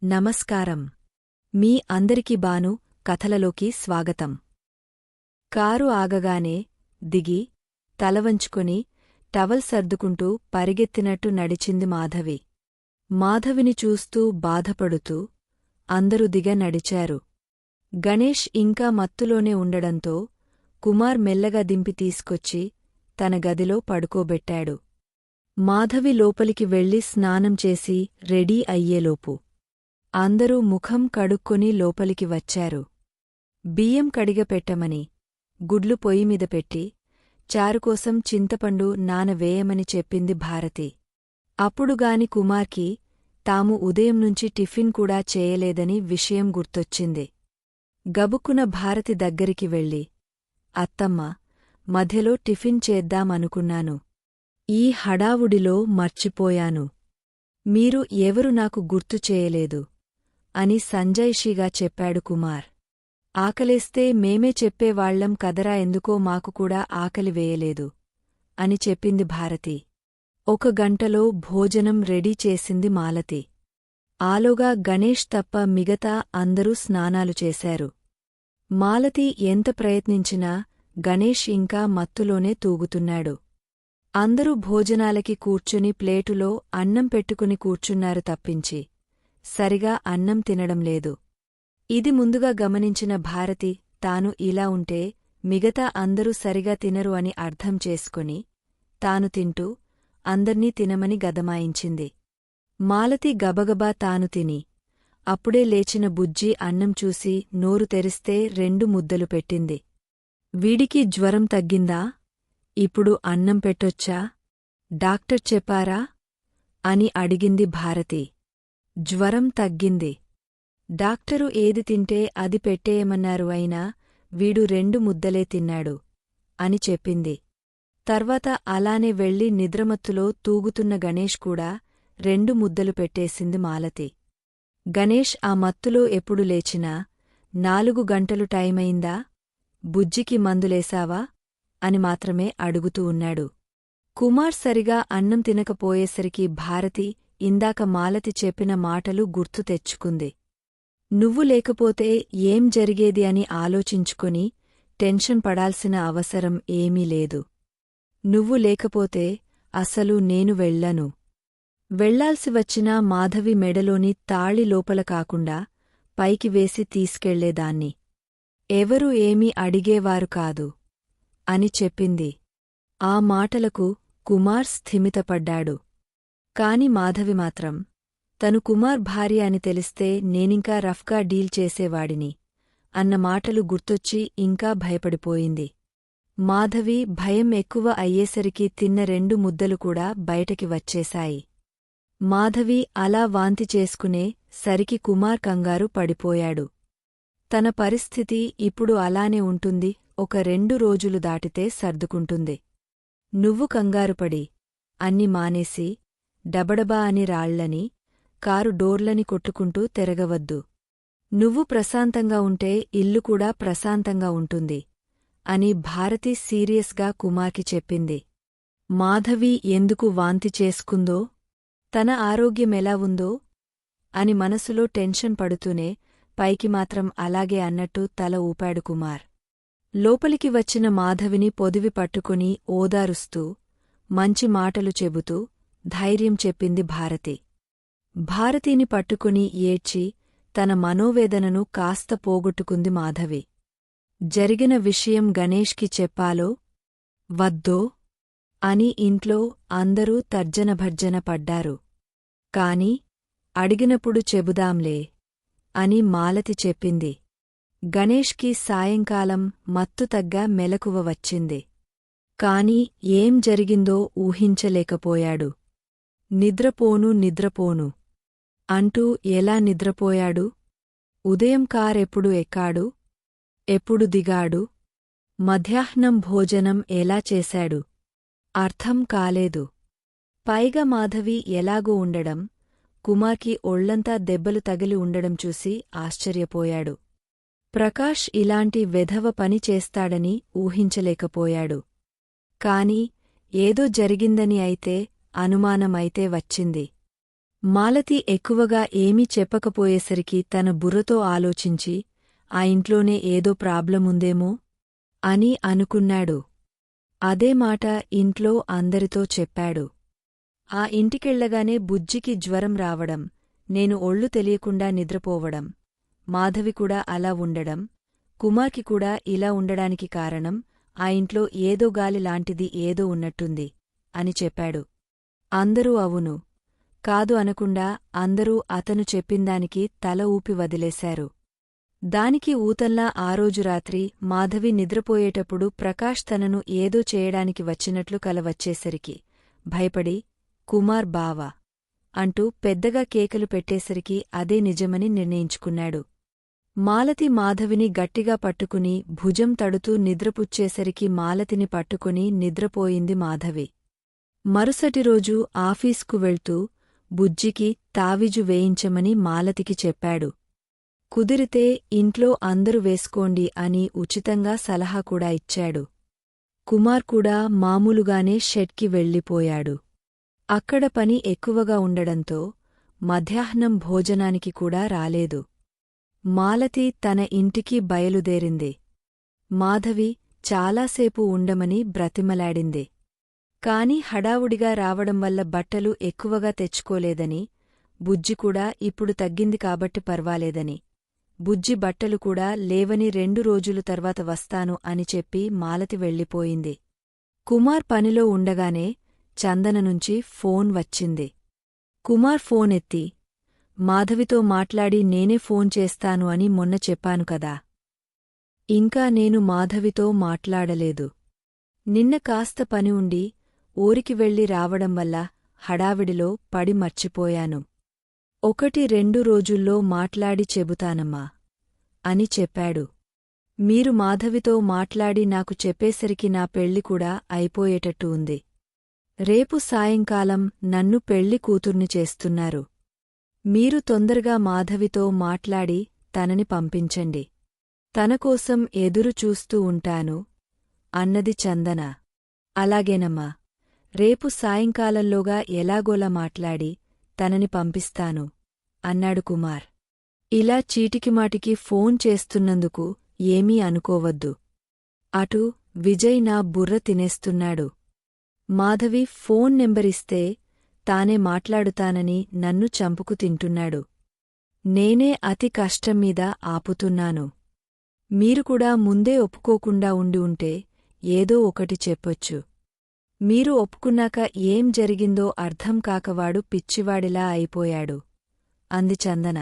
నమస్కారం. మీ అందరికీ బాను కథలలోకి స్వాగతం. కారు ఆగగానే దిగి తలవంచుకొని టవల్ సర్దుకుంటూ పరిగెత్తినట్టు నడిచింది మాధవి. మాధవిని చూస్తూ బాధపడుతూ అందరూ నడిచారు. గణేష్ ఇంకా మత్తులోనే ఉండడంతో కుమార్ మెల్లగా దింపి తీసుకొచ్చి తన గదిలో పడుకోబెట్టాడు. మాధవి లోపలికి వెళ్లి స్నానం చేసి రెడీ అయ్యేలోపు అందరూ ముఖం కడుక్కొని లోపలికి వచ్చారు. బియ్యం కడిగపెట్టమని, గుడ్లు పొయ్యిమీద పెట్టి, చారుకోసం చింతపండు నానవేయమని చెప్పింది భారతి. అప్పుడుగాని కుమార్కి తాము ఉదయం నుంచి టిఫిన్ కూడా చేయలేదని విషయం గుర్తొచ్చింది. గబుక్కున భారతి దగ్గరికి వెళ్ళి, అత్తమ్మ, మధ్యలో టిఫిన్ చేద్దామనుకున్నాను. ఈ హడావుడిలో మర్చిపోయాను. మీరు ఎవరు నాకు గుర్తు చేయలేదు అని సంజాయిషీగా చెప్పాడు కుమార్. ఆకలేస్తే మేమే చెప్పేవాళ్లం కదరా, ఎందుకో మాకు కూడా ఆకలి వేయలేదు అని చెప్పింది భారతి. 1 గంటలో భోజనం రెడీ చేసింది మాలతి. ఆలోగా గణేష్ తప్ప మిగతా అందరూ స్నానాలు చేశారు. మాలతి ఎంత ప్రయత్నించినా గణేష్ ఇంకా మత్తులోనే తూగుతున్నాడు. అందరూ భోజనాలకి కూర్చుని ప్లేటులో అన్నం పెట్టుకుని కూర్చున్నారు తప్పించి సరిగా అన్నం తినడం లేదు. ఇది ముందుగా గమనించిన భారతి తాను ఇలా ఉంటే మిగతా అందరూ సరిగా తినరు అని అర్థం చేసుకుని తాను తింటూ అందర్నీ తినమని గదమాయించింది. మాలతి గబగబా తాను తిని అప్పుడే లేచిన బుజ్జి అన్నం చూసి నోరు తెరిస్తే 2 ముద్దలు పెట్టింది. వీడికి జ్వరం తగ్గిందా? ఇప్పుడు అన్నం పెట్టొచ్చా? డాక్టర్ చెప్పారా? అని అడిగింది భారతి. జ్వరం తగ్గింది. డాక్టరు ఏది తింటే అది పెట్టేయమన్నారు, అయినా వీడు 2 ముద్దలే తిన్నాడు అని చెప్పింది. తర్వాత అలానే వెళ్లి నిద్రమత్తులో తూగుతున్న గణేష్ కూడా 2 ముద్దలు పెట్టేసింది మాలతి. గణేష్ ఆ మత్తులో ఎప్పుడు లేచినా 4 గంటలు టైమయిందా, బుజ్జికి మందులేశావా అని మాత్రమే అడుగుతూ ఉన్నాడు. కుమార్ సరిగా అన్నం తినకపోయేసరికి భారతి ఇందాక మాలతి చెప్పిన మాటలు గుర్తు తెచ్చుకుంది. నువ్వు లేకపోతే ఏం జరిగేది అని ఆలోచించుకొని టెన్షన్ పడాల్సిన అవసరం ఏమీ లేదు. నువ్వు లేకపోతే అసలు నేను వెళ్ళను. వెళ్లాల్సి వచ్చినా మాధవి మెడలోని తాళి లోపల కాకుండా పైకి వేసి తీసుకెళ్లేదాన్ని. ఎవరూ ఏమీ అడిగేవారు కాదు అని చెప్పింది. ఆ మాటలకు కుమార్ స్థిమితపడ్డాడు. కాని మాధవి మాత్రం తను కుమార్ భార్య అని తెలిస్తే నేనింకా రఫ్గా డీల్ చేసేవాడిని అన్న మాటలు గుర్తొచ్చి ఇంకా భయపడిపోయింది. మాధవి భయం ఎక్కువ అయ్యేసరికి తిన్న 2 ముద్దలు కూడా బయటకి వచ్చేశాయి. మాధవి అలా వాంతి చేసుకునే సరికి కుమార్ కంగారు పడిపోయాడు. తన పరిస్థితి ఇప్పుడు అలానే ఉంటుంది, ఒక 2 రోజులు దాటితే సర్దుకుంటుంది. నువ్వు కంగారుపడి అన్ని మానేసి డబడబా అని రాళ్లని, కారు డోర్లని కొట్టుకుంటూ తిరగవద్దు. నువ్వు ప్రశాంతంగా ఉంటే ఇల్లు కూడా ప్రశాంతంగా ఉంటుంది అని భారతి సీరియస్గా కుమార్కి చెప్పింది. మాధవి ఎందుకు వాంతి చేసుకుందో, తన ఆరోగ్యమెలా ఉందో అని మనసులో టెన్షన్ పడుతూనే పైకి మాత్రం అలాగే అన్నట్టు తల ఊపాడు కుమార్. లోపలికి వచ్చిన మాధవిని పొదివి పట్టుకుని ఓదారుస్తూ మంచి మాటలు చెబుతూ ధైర్యం చెప్పింది భారతి. భారతిని పట్టుకుని ఏడ్చి తన మనోవేదనను కాస్త పోగొట్టుకుంది మాధవి. జరిగిన విషయం గణేష్కి చెప్పాలో వద్దో అని ఇంట్లో అందరూ తర్జనభర్జన పడ్డారు. కాని అడిగినప్పుడు చెబుదాంలే అని మాలతి చెప్పింది. గణేష్కి సాయంకాలం మత్తు తగ్గ మెలకువ వచ్చింది. కాని ఏం జరిగిందో ఊహించలేకపోయాడు. నిద్రపోను అంటూ ఎలా నిద్రపోయాడు? ఉదయం కారెప్పుడు ఎక్కాడు? ఎప్పుడు దిగాడు? మధ్యాహ్నం భోజనం ఎలా చేశాడు? అర్థం కాలేదు. పైగా మాధవి ఎలాగో ఉండడం, కుమార్కి ఒళ్లంతా దెబ్బలు తగిలి ఉండడం చూసి ఆశ్చర్యపోయాడు. ప్రకాష్ ఇలాంటి వెధవ పని చేస్తాడని ఊహించలేకపోయాడు. కాని ఏదో జరిగిందని అయితే అనుమానమైతే వచ్చింది. మాలతి ఎక్కువగా ఏమీ చెప్పకపోయేసరికి తన బుర్రతో ఆలోచించి ఆ ఇంట్లోనే ఏదో ప్రాబ్లముందేమో అని అనుకున్నాడు. అదే మాట ఇంట్లో అందరితో చెప్పాడు. ఆ ఇంటికెళ్లగానే బుజ్జికి జ్వరం రావడం, నేను ఒళ్ళు తెలియకుండా నిద్రపోవడం, మాధవి కూడా అలా ఉండడం, కుమార్కి కూడా ఇలా ఉండడానికి కారణం ఆ ఇంట్లో ఏదో గాలి లాంటిది ఏదో ఉన్నట్టుంది అని చెప్పాడు. అందరూ అవును, కాదు అనకుండా అందరూ అతను చెప్పిందానికి తల ఊపి వదిలేశారు. దానికి ఊతల్లా ఆ రోజు రాత్రి మాధవి నిద్రపోయేటప్పుడు ప్రకాష్ తనను ఏదో చేయడానికి వచ్చినట్లు కల వచ్చేసరికి భయపడి కుమార్ బావా అంటూ పెద్దగా కేకలు పెట్టేసరికి అదే నిజమని నిర్ణయించుకున్నాడు. మాలతి మాధవిని గట్టిగా పట్టుకుని భుజం తడుతూ నిద్రపుచ్చేసరికి మాలతిని పట్టుకుని నిద్రపోయింది మాధవి. మరుసటి రోజు ఆఫీస్కు వెళ్తూ బుజ్జికి తావిజు వేయించమని మాలతికి చెప్పాడు. కుదిరితే ఇంట్లో అందరూ వేసుకోండి అని ఉచితంగా సలహా కూడా ఇచ్చాడు. కుమార్ కూడా మామూలుగానే షెడ్కి వెళ్ళిపోయాడు. అక్కడ పని ఎక్కువగా ఉండడంతో మధ్యాహ్నం భోజనానికి కూడా రాలేదు. మాలతి తన ఇంటికి బయలుదేరింది. మాధవి చాలాసేపు ఉండమని బ్రతిమలాడింది. కాని హడావుడిగా రావడంవల్ల బట్టలు ఎక్కువగా తెచ్చుకోలేదని, బుజ్జి కూడా ఇప్పుడు తగ్గింది కాబట్టి పర్వాలేదని, బుజ్జి బట్టలు కూడా లేవని 2 రోజులు తర్వాత వస్తాను అని చెప్పి మాలతి వెళ్ళిపోయింది. కుమార్ పనిలో ఉండగానే చందన నుంచి ఫోన్ వచ్చింది. కుమార్ ఫోన్ ఎత్తి, మాధవితో మాట్లాడి నేనే ఫోన్ చేస్తాను అని మొన్న చెప్పాను కదా. ఇంకా నేను మాధవితో మాట్లాడలేదు. నిన్న కాస్త పని ఉండి ఊరికి వెళ్ళి రావడంవల్ల హడావిడిలో పడి మర్చిపోయాను. 1-2 రోజుల్లో మాట్లాడి చెబుతానమ్మా అని చెప్పాడు. మీరు మాధవితో మాట్లాడి నాకు చెప్పేసరికి నా పెళ్లి కూడా అయిపోయేటట్టు ఉంది. రేపు సాయంకాలం నన్ను పెళ్లి కూతుర్ని చేస్తున్నారు. మీరు తొందరగా మాధవితో మాట్లాడి తనని పంపించండి. తనకోసం ఎదురు చూస్తూ ఉంటాను అన్నది చందన. అలాగేనమ్మా, రేపు సాయంకాలంలోగా ఎలాగోలా మాట్లాడి తనని పంపిస్తాను అన్నాడు కుమార్. ఇలా చీటికిమాటికి ఫోన్ చేస్తున్నందుకు ఏమీ అనుకోవద్దు. అటు విజయ్ నా బుర్ర తినేస్తున్నాడు. మాధవి ఫోన్ నెంబరిస్తే తానే మాట్లాడుతానని నన్ను చంపుకు తింటున్నాడు. నేనే అతి కష్టంమీద ఆపుతున్నాను. మీరు కూడా ముందే ఒప్పుకోకుండా ఉండి ఉంటే ఏదో ఒకటి చెప్పొచ్చు. మీరు ఒప్పుకున్నాక ఏం జరిగిందో అర్థం కాకవాడు పిచ్చివాడిలా అయిపోయాడు అంది చందన.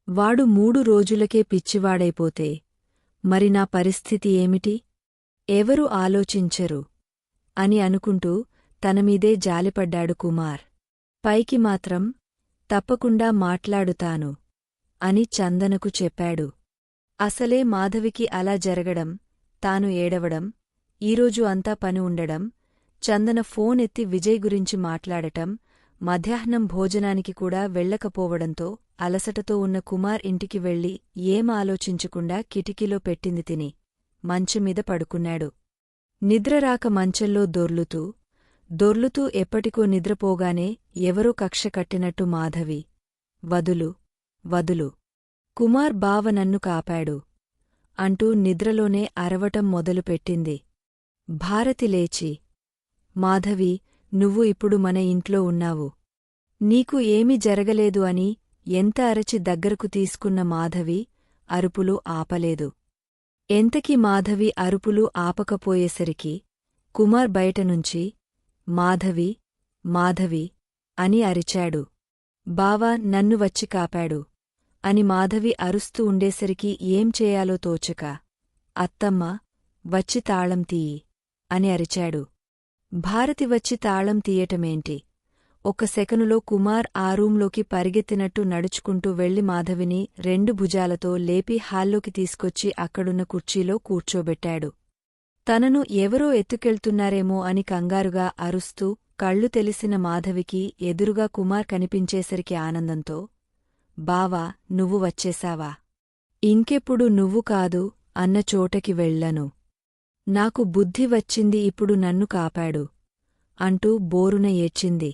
వాడు 3 రోజులకే పిచ్చివాడైపోతే మరి నా పరిస్థితి ఏమిటి? ఎవరు ఆలోచించరు అని అనుకుంటూ తనమీదే జాలిపడ్డాడు కుమార్. పైకి మాత్రం తప్పకుండా మాట్లాడుతాను అని చందనకు చెప్పాడు. అసలే మాధవికి అలా జరగడం, తాను ఏడవడం, ఈరోజు అంతా పని ఉండడం, చందన ఫోన్ ఎత్తి విజయ్ గురించి మాట్లాడటం, మధ్యాహ్నం భోజనానికి కూడా వెళ్ళకపోవడంతో అలసటతో ఉన్న కుమార్ ఇంటికి వెళ్ళి ఏం ఆలోచించకుండా కిటికీలో పెట్టింది తిని మంచమీద పడుకున్నాడు. నిద్రరాక మంచంలో దొర్లుతూ ఎప్పటికో నిద్రపోగానే ఎవరో కక్ష కట్టినట్టు మాధవి, వదులు వదులు, కుమార్ బావ నన్ను కాపాడు అంటూ నిద్రలోనే అరవటం మొదలుపెట్టింది. భారతి లేచి, మాధవి, నువ్వు ఇప్పుడు మన ఇంట్లో ఉన్నావు. నీకు ఏమీ జరగలేదు అని ఎంత అరచి దగ్గరకు తీసుకున్న మాధవి అరుపులు ఆపలేదు. ఎంతకీ మాధవి అరుపులు ఆపకపోయేసరికి కుమార్ బయటనుంచి మాధవి, మాధవి అని అరిచాడు. బావా నన్ను వచ్చి కాపాడు అని మాధవి అరుస్తూ ఉండేసరికి ఏం చేయాలో తోచక, అత్తమ్మ, వచ్చి తాళం తీయి అని అరిచాడు. భారతి వచ్చి తాళం తీయటమేంటి? ఒక్క సెకనులో కుమార్ ఆ రూంలోకి పరిగెత్తినట్టు నడుచుకుంటూ వెళ్లి మాధవిని 2 భుజాలతో లేపి హాల్లోకి తీసుకొచ్చి అక్కడున్న కుర్చీలో కూర్చోబెట్టాడు. తనను ఎవరో ఎత్తుకెళ్తున్నారేమో అని కంగారుగా అరుస్తూ కళ్ళు తెలిసిన మాధవికి ఎదురుగా కుమార్ కనిపించేసరికి ఆనందంతో, బావా, నువ్వు వచ్చేశావా? ఇంకెప్పుడు నువ్వు కాదు అన్న చోటకి వెళ్ళను. నాకు బుద్ధి వచ్చింది, ఇప్పుడు నన్ను కాపాడు అంటూ బోరున ఏడ్చింది.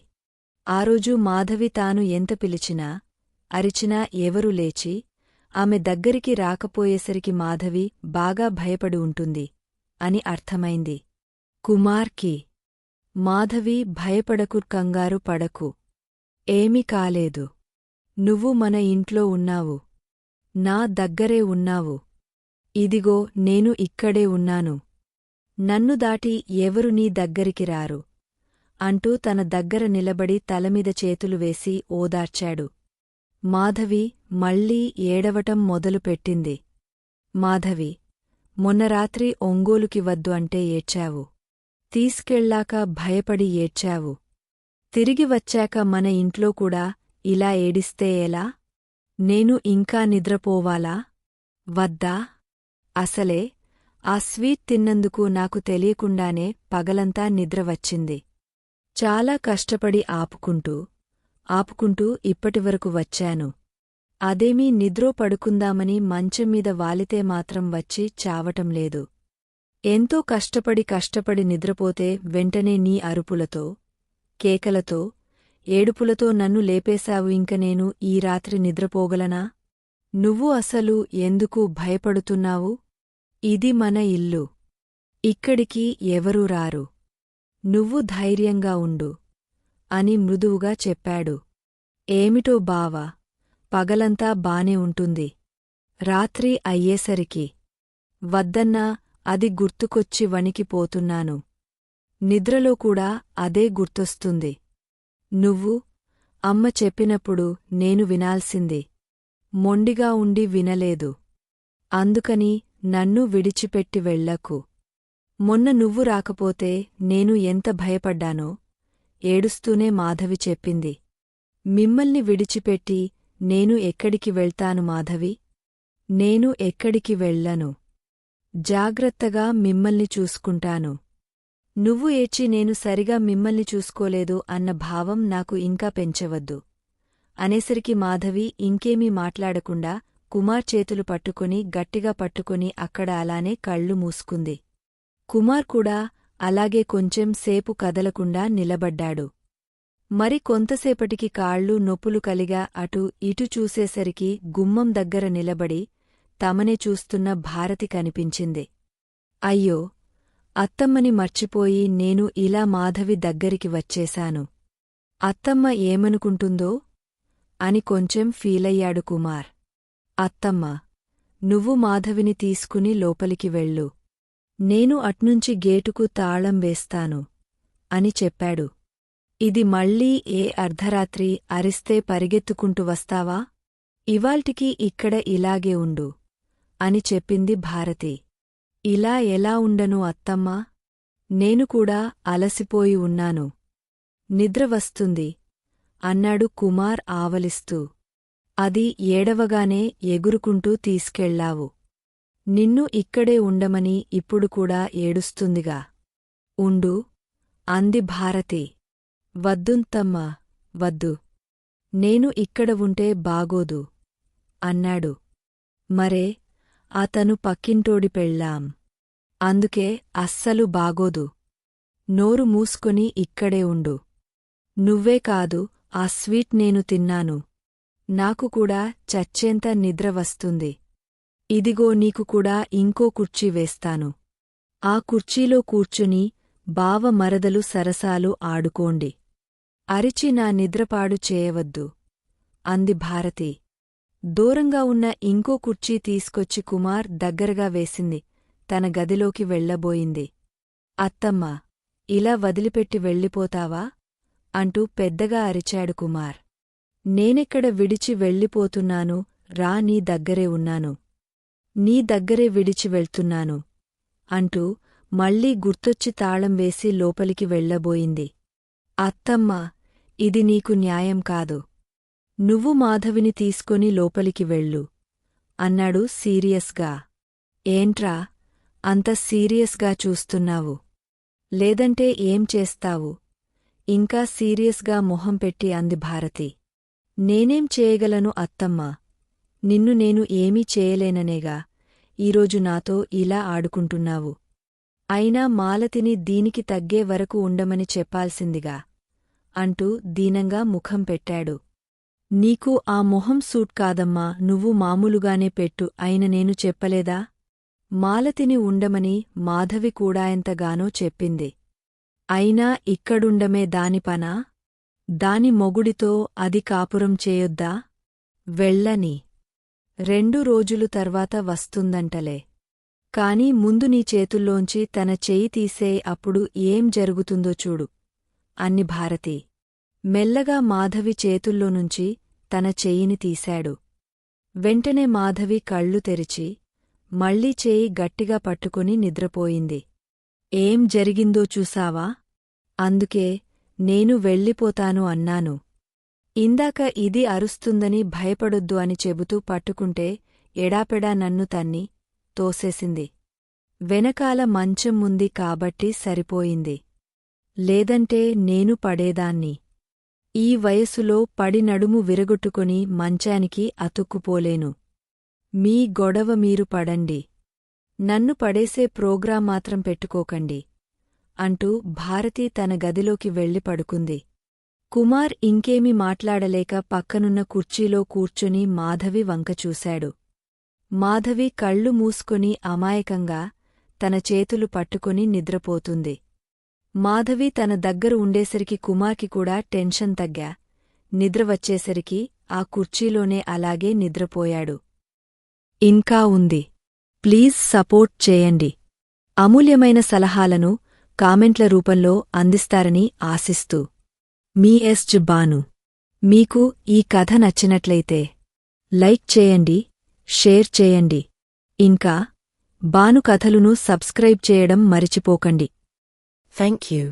ఆ రోజు మాధవి తాను ఎంత పిలిచినా అరిచినా ఎవరూ లేచి ఆమె దగ్గరికి రాకపోయేసరికి మాధవి బాగా భయపడి ఉంటుంది అని అర్థమైంది కుమార్కి. మాధవి భయపడకు, కంగారు పడకు. ఏమీ కాలేదు. నువ్వు మన ఇంట్లో ఉన్నావు. నా దగ్గరే ఉన్నావు. ఇదిగో నేను ఇక్కడే ఉన్నాను. నన్ను దాటి ఎవరు నీ దగ్గరికి రారు అంటూ తన దగ్గర నిలబడి తలమీద చేతులు వేసి ఓదార్చాడు. మాధవి మళ్ళీ ఏడవటం మొదలుపెట్టింది. మాధవి, మొన్న రాత్రి ఒంగోలుకి వద్దు అంటే ఏడ్చావు. తీసుకెళ్ళాక భయపడి ఏడ్చావు. తిరిగి వచ్చాక మన ఇంట్లో కూడా ఇలా ఏడిస్తే ఎలా? నేను ఇంకా నిద్రపోవాలా? వద్దా? అసలే ఆ స్వీట్ తిన్నందుకు నాకు తెలియకుండానే పగలంతా నిద్ర వచ్చింది. చాలా కష్టపడి ఆపుకుంటూ ఇప్పటివరకు వచ్చాను. అదేమీ నిద్రో పడుకుందామని మంచంమీద వాలితే మాత్రం వచ్చి చావటం లేదు. ఎంతో కష్టపడి నిద్రపోతే వెంటనే నీ అరుపులతో, కేకలతో, ఏడుపులతో నన్ను లేపేశావు. ఇంక నేను ఈ రాత్రి నిద్రపోగలనా? నువ్వు అసలు ఎందుకు భయపడుతున్నావు? ఇది మన ఇల్లు. ఇక్కడికి ఎవరూ రారు. నువ్వు ధైర్యంగా ఉండు అని మృదువుగా చెప్పాడు. ఏమిటో బావా, పగలంతా బానే ఉంటుంది. రాత్రి అయ్యేసరికి వద్దన్నా అది గుర్తుకొచ్చి వణికిపోతున్నాను. నిద్రలో కూడా అదే గుర్తొస్తుంది. నువ్వు అమ్మ చెప్పినప్పుడు నేను వినాల్సింది. మొండిగా ఉండి వినలేదు. అందుకని నన్ను విడిచిపెట్టి వెళ్ళకు. మొన్న నువ్వు రాకపోతే నేను ఎంత భయపడ్డానో ఏడుస్తూనే మాధవి చెప్పింది. మిమ్మల్ని విడిచిపెట్టి నేను ఎక్కడికి వెళ్తాను మాధవి? నేను ఎక్కడికి వెళ్ళను. జాగ్రత్తగా మిమ్మల్ని చూసుకుంటాను. నువ్వు ఏడ్చి నేను సరిగా మిమ్మల్ని చూసుకోలేదు అన్న భావం నాకు ఇంకా పెంచవద్దు అనేసరికి మాధవి ఇంకేమీ మాట్లాడకుండా కుమార్ చేతులు పట్టుకుని గట్టిగా పట్టుకుని అక్కడ అలానే కళ్ళు మూసుకుంది. కుమార్ కూడా అలాగే కొంచెం సేపు కదలకుండా నిలబడ్డాడు. మరి కొంతసేపటికి కాళ్ళు నొప్పులు కలిగా అటు ఇటు చూసేసరికి గుమ్మం దగ్గర నిలబడి తమనే చూస్తున్న భారతి కనిపించింది. అయ్యో, అత్తమ్మని మర్చిపోయి నేను ఇలా మాధవి దగ్గరికి వచ్చేశాను. అత్తమ్మ ఏమనుకుంటుందో అని కొంచెం ఫీలయ్యాడు కుమార్. అత్తమ్మ, నువ్వు మాధవిని తీసుకుని లోపలికి వెళ్ళు. నేను అట్నుంచి గేటుకు తాళం వేస్తాను అని చెప్పాడు. ఇది మళ్ళీ ఏ అర్ధరాత్రి అరిస్తే పరిగెత్తుకుంటూ వస్తావా? ఇవాల్టికి ఇక్కడ ఇలాగే ఉండు అని చెప్పింది భారతి. ఇలా ఎలా ఉండను అత్తమ్మా? నేను కూడా అలసిపోయి ఉన్నాను. నిద్ర వస్తుంది అన్నాడు కుమార్ ఆవలిస్తూ. అది ఏడవగానే ఎగురుకుంటూ తీసుకెళ్ళావు. నిన్ను ఇక్కడే ఉండమని ఇప్పుడు కూడా ఏడుస్తుందిగా. ఉండు అంది భారతి. వద్దుంతమ్మా, వద్దు. నేను ఇక్కడ ఉంటే బాగోదు అన్నాడు. మరే, అతను పక్కింటోడి పెళ్ళాం. అందుకే అస్సలు బాగోదు. నోరు మూసుకొని ఇక్కడే ఉండు. నువ్వే కాదు, ఆ స్వీట్ నేను తిన్నాను. నాకు కూడా చచ్చేంత నిద్ర వస్తుంది. ఇదిగో నీకు కూడా ఇంకో కుర్చీ వేస్తాను. ఆ కుర్చీలో కూర్చుని బావ మరదలు సరసాలు ఆడుకోండి. అరిచి నా నిద్రపాడు చేయవద్దు అంది భారతి. దూరంగా ఉన్న ఇంకో కుర్చీ తీసుకొచ్చి కుమార్ దగ్గరగా వేసింది. తన గదిలోకి వెళ్లబోయింది. అత్తమ్మా, ఇలా వదిలిపెట్టి వెళ్ళిపోతావా అంటూ పెద్దగా అరిచాడు కుమార్. నేనెక్కడ విడిచి వెళ్ళిపోతున్నాను, రా, నీ దగ్గరే ఉన్నాను. నీ దగ్గరే విడిచి వెళ్తున్నాను అంటూ మళ్ళీ గుర్తొచ్చి తాళం వేసి లోపలికి వెళ్లబోయింది. అత్తమ్మా, ఇది నీకు న్యాయం కాదు. నువ్వు మాధవిని తీసుకొని లోపలికి వెళ్ళు అన్నాడు సీరియస్గా. ఏంట్రా అంత సీరియస్గా చూస్తున్నావు? లేదంటే ఏం చేస్తావు? ఇంకా సీరియస్గా మొహం పెట్టి అంది భారతి. నేనేం చేయగలను అత్తమ్మా? నిన్ను నేను ఏమీ చేయలేననేగా ఈరోజు నాతో ఇలా ఆడుకుంటున్నావు. అయినా మాలతిని దీనికి తగ్గే వరకు ఉండమని చెప్పాల్సిందిగా అంటూ దీనంగా ముఖం పెట్టాడు. నీకు ఆ మొహం సూట్ కాదమ్మా, నువ్వు మామూలుగానే పెట్టు అయిన నేను చెప్పలేదా? మాలతిని ఉండమని మాధవి కూడా ఎంతగానో చెప్పింది. అయినా ఇక్కడుండమే దాని పనా? దాని మొగుడితో అది కాపురం చేయొద్దా? వెళ్ళని 2 రోజులు తర్వాత వస్తుందంటలే. కాని ముందు నీ చేతుల్లోంచి తన చెయ్యి తీసేయ్, అప్పుడు ఏం జరుగుతుందో చూడు అంది భారతి. మెల్లగా మాధవి చేతుల్లోనుంచి తన చెయ్యిని తీశాడు. వెంటనే మాధవి కళ్ళు తెరిచి మళ్ళీ చేయి గట్టిగా పట్టుకుని నిద్రపోయింది. ఏం జరిగిందో చూసావా? అందుకే నేను వెళ్ళిపోతాను అన్నాను. ఇందాక ఇది అరుస్తుందని భయపడొద్దు అని చెబుతూ పట్టుకుంటే ఎడాపెడా నన్ను తన్ని తోసేసింది. వెనకాల మంచం ఉంది కాబట్టి సరిపోయింది. లేదంటే నేను పడేదాన్ని. ఈ వయసులో పడి నడుము విరగొట్టుకొని మంచానికి అతుక్కుపోలేను. మీ గొడవ మీరు పడండి. నన్ను పడేసే ప్రోగ్రాం మాత్రం పెట్టుకోకండి అంటూ భారతి తన గదిలోకి వెళ్ళి పడుకుంది. కుమార్ ఇంకేమీ మాట్లాడలేక పక్కనున్న కుర్చీలో కూర్చుని మాధవి వంక చూశాడు. మాధవి కళ్ళు మూసుకొని అమాయకంగా తన చేతులు పట్టుకొని నిద్రపోతుంది. మాధవి తన దగ్గర ఉండేసరికి కుమార్కి కూడా టెన్షన్ తగ్గా. నిద్ర వచ్చేసరికి ఆ కుర్చీలోనే అలాగే నిద్రపోయాడు. ఇంకా ఉంది. ప్లీజ్ సపోర్ట్ చేయండి. అమూల్యమైన సలహాలను కామెంట్ల రూపంలో అందిస్తారని ఆశిస్తూ మీ ఎస్.జి. బాను. మీకు ఈ కథ నచ్చినట్లయితే లైక్ చేయండి, షేర్ చేయండి. ఇంకా బాను కథలును సబ్స్క్రైబ్ చేయడం మరిచిపోకండి. Thank you.